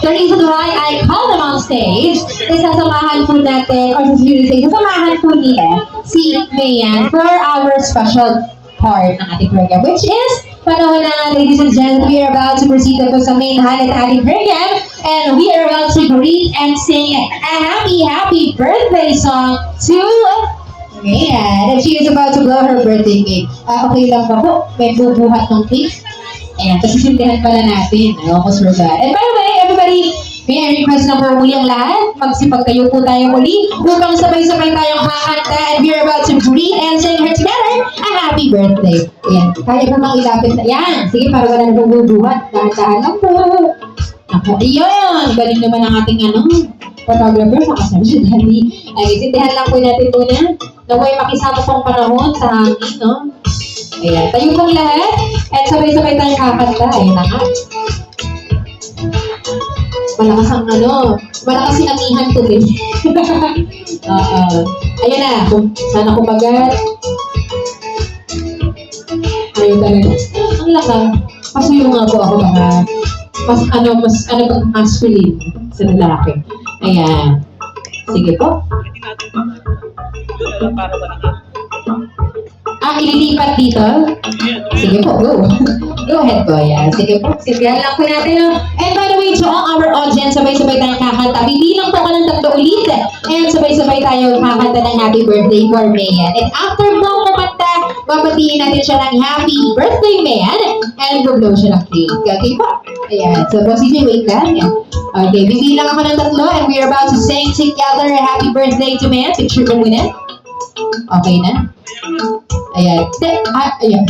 the reason why I call them on stage is sasamahan po natin, or sasamahan po nila si Mayan for our special part ng ating program, which is panahon na, ladies and gentlemen, we are about to proceed na po sa main highlight ng ating program, and we are about to greet and sing a happy birthday song to Mayan. And she is about to blow her birthday cake. Okay lang ba po? May bubuhat ng cake. Ayan, kasi sindihan pala natin. I almost forgot. And by the way, everybody, may I request na po muli ang lahat. Magsipagtayo po tayo muli upang sabay-sabay tayong kakanta, and we're about to greet and sing her together a happy birthday. Ayan, kaya po mang ilapit na. Yan, sige, para wala na pong bubuhat. Dahan-dahan lang po. Ako, ayun. Galing naman ang ating photographer, makasama siya dali. Ay, sindihan lang po natin muna. Naway makisama pong panahon sa hangin, no? Ayan, tayo pong lahat, at sabay-sabay tayong kakanta. Ayan na nga. Malakas ang malakas yung amihan ko din. Ayan na, sana kumagat. Ayun talaga. Ang laka, pasuyo nga po ako mga, mas masculine sa lalaki. Ayan. Sige po. Ililipat dito? Sige po, go. Go ahead po, yan. Sige po, sindihan lang po natin. And by the way, to all our audience, sabay-sabay tayong kakanta. Bibilang po ka ng tatlo ulit. And sabay-sabay tayong kakanta ng happy birthday for Mayan. And after mo kumanta, babatiin natin siya ng happy birthday, Mayan. And bublow siya ng cake. Okay po? Ayan. So, CJ, wait lang. Yan. Okay, bibilang ako ng tatlo, and we are about to sing together a happy birthday to Mayan. Picture mo muna. Okay na? Ayan. Ayan.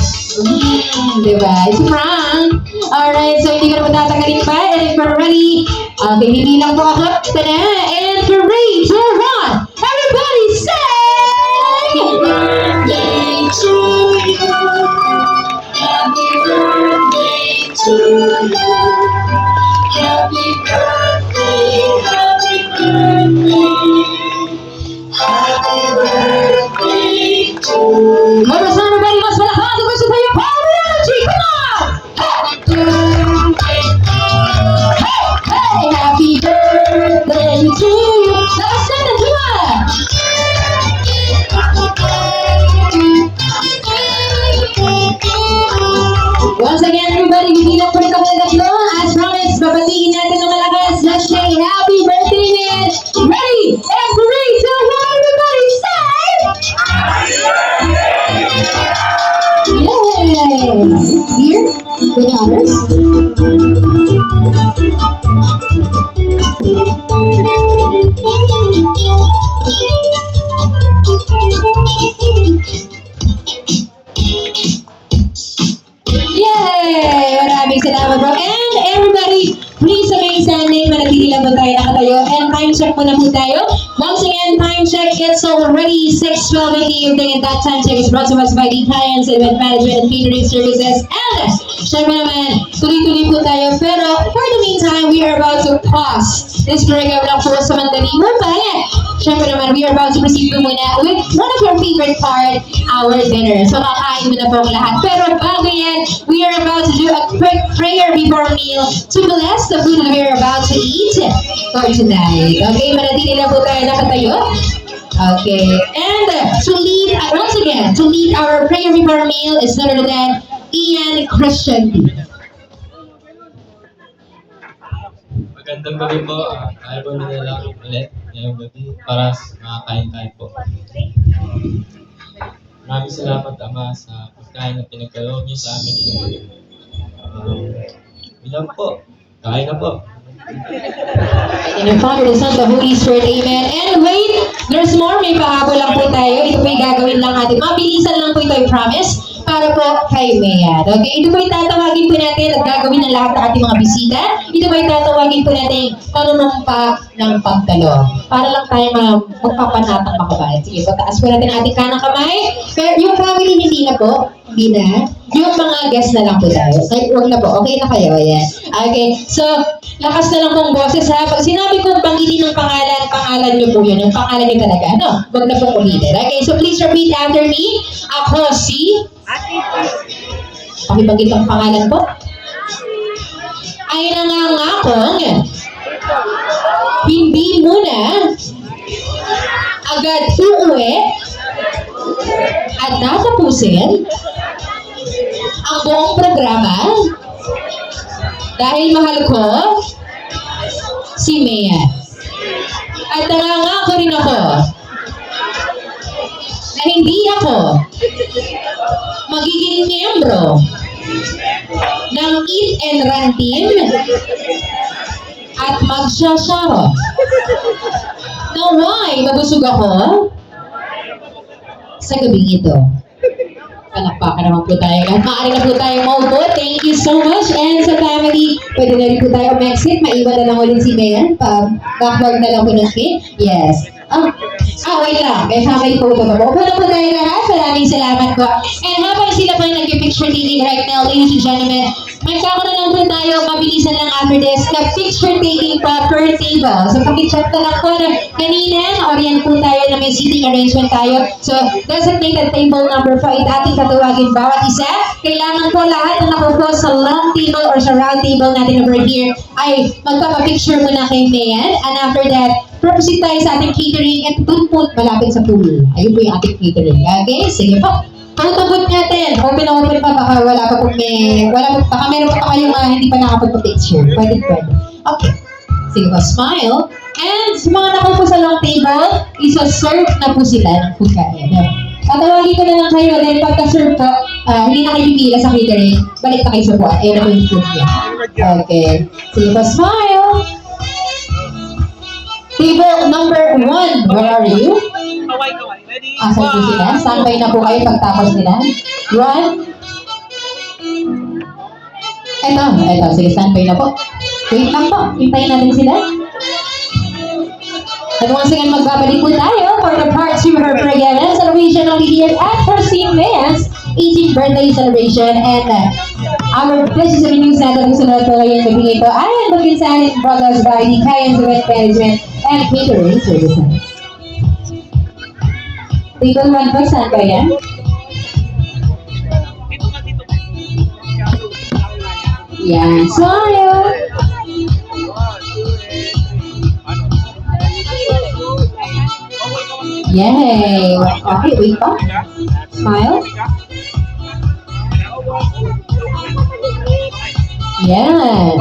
Diba? It's a prank. Alright, so hindi ko na matatagalin pa. And if we're ready, okay, hindi lang po ako. Ito na. And 3, 2, 1. Everybody say! Happy birthday to you. Happy birthday to you. Happy birthday, happy birthday. Happy birthday to you. One more time, everybody. Mas malakas. Gusto tayo. Power energy. Come on. Hey, happy birthday to you. Lakas natin, di ba? Once again, everybody, bibilang po rin kami ng tatlo. As promised, babatiin natin ng malakas. Let's say happy birthday, man. Ready? And 3, 2, 1, everybody say! Yay! Here, with the others. Yay! Maraming salamat bro. And everybody, please sabay-sabay, manatili lang po tayo nakatayo. And time check muna po tayo. Once again, time check. It's already 6:12 in the evening, and that time check is brought to us by the Clients, Event Management, and Catering Services. And syempre naman, tuloy-tuloy po tayo. Pero for the meantime, we are about to pause this program lang po sa mandali. Syempre naman, we are about to proceed po muna with one of your favorite part, our dinner. So kakain muna po ang lahat. Pero bago yan, we are about to do a quick prayer before meal to bless the food that we are about to eat for tonight. Okay, manatili lang po tayo nakatayo. Okay, and once again, to lead our prayer before meal is none other than Ian Christian. Magandang gabi po. Tayo po na lang ulit ngayong gabi para makakain tayo po. Maraming salamat, Ama, sa pagkain na pinagkaloob niyo sa amin. Bilang po. Kain na po. In the Father, the Son, the Holy Spirit, Amen. And wait, there's more. May pahabol lang po tayo. Ito po yung gagawin lang natin. Mabilisan lang po ito, I promise. Para po kay Mayan. Okay, ito po yung tatawagin po natin at gagawin ng lahat ng ating mga bisita. Ito po yung tatawagin po natin panunumpa ng pagdalo. Para lang tayo magpapanatang makabayan. Sige po, taas po natin ating kanang kamay. Pero yung family hindi na po. Hindi na. Yung mga guests na lang po tayo. Ay, huwag na po. Okay na kayo. Ayan. Okay. So, lakas na lang pong boses ha. Pag sinabi kong pangitin ng pangalan nyo po yun. Yung pangalan nyo talaga. Ano? Huwag na pong ulitin. Okay. So, please repeat after me. Ako si... Pakibagit ang pangalan po. Ay nangangakong una, agad uuwi at tatapusin ang buong programa dahil mahal ko si Mea. At nangangako rin ako na hindi ako magiging miyembro ng Eat and Run team at magsasawa na why mabusog ako sa gabing ito. Palakpakan naman po tayo. Maaari na po tayo maupo. Thank you so much. And sa family, pwede na rin po tayo mag-exit. Maiwan na lang ulit si Mayan. Backward na lang po ng kid. Yes. Wait lang. May family photo ba po? Upo na po tayo lahat. Maraming salamat po. And habang sila pa yung nag-picture taking right now, ladies and gentlemen, magkakaroon na lang po tayo, mabilisan lang after this, na picture taking po per table. So, pakicheck na lang po na kanina, orient po tayo na may seating arrangement tayo. So, designated table number 5, ating katuwagin bawat isa. Kailangan po lahat na nakupo sa long table or sa round table natin over here ay magpapapicture muna kay Mayan. And after that, proceed tayo sa ating catering at doon po malapit sa pool. Ayun po yung ating catering. Okay? Sige po. Photo booth natin. Open na open pa. Baka wala pa po baka meron pa kayong hindi pa nakapagpa-picture. Pwede. Okay. Sige po. Smile. And sa mga nakupo sa long table, isa-serve na po sila ng pagkain. Tatawagin ko na lang kayo. Then pagka-serve po, hindi na kayo pipila sa catering. Balik na kayo sa buwan. Ayun na po yung food niya. Okay. Sige po. Smile. Table number 1. Where are you? Kaway. Ready? Asan po sila? Standby na po kayo pagtapos nila. 1. Eto. Sige, standby na po. Wait lang po. Hintayin natin sila. At once again, magbabalik po tayo for the part 2 of our program celebration only here at Christine Mayans 18th birthday celebration. And our Blessings of News natin kung sunod po ngayon gabi ito ay ang pagkinsanin brothers by the Kayan's Event Management and Catering Services. Table 1 po, saan ba yan? Yan. Smile! Yay! Okay, wait pa. Smile. Yan.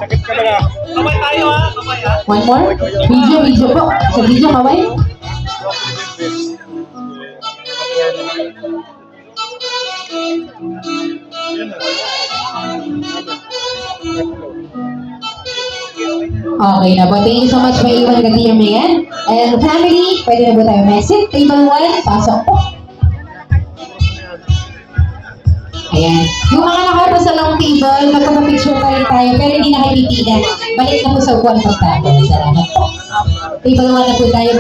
Sakit ka na. Kaway tayo ha. Kaway ha. One more. Video po. Sa video, kaway. Okay na po. Thank you so much for iwan ka Dear Mayan. And family, pwede na po tayo message. Table 1, pasok po. Ayan. Yung mga nakaupo sa long table, magpapapicture pa rin tayo, pero hindi na kayo pipila. Balik na po sa upuan pagtapos. Salamat po. Table 1 na po tayo.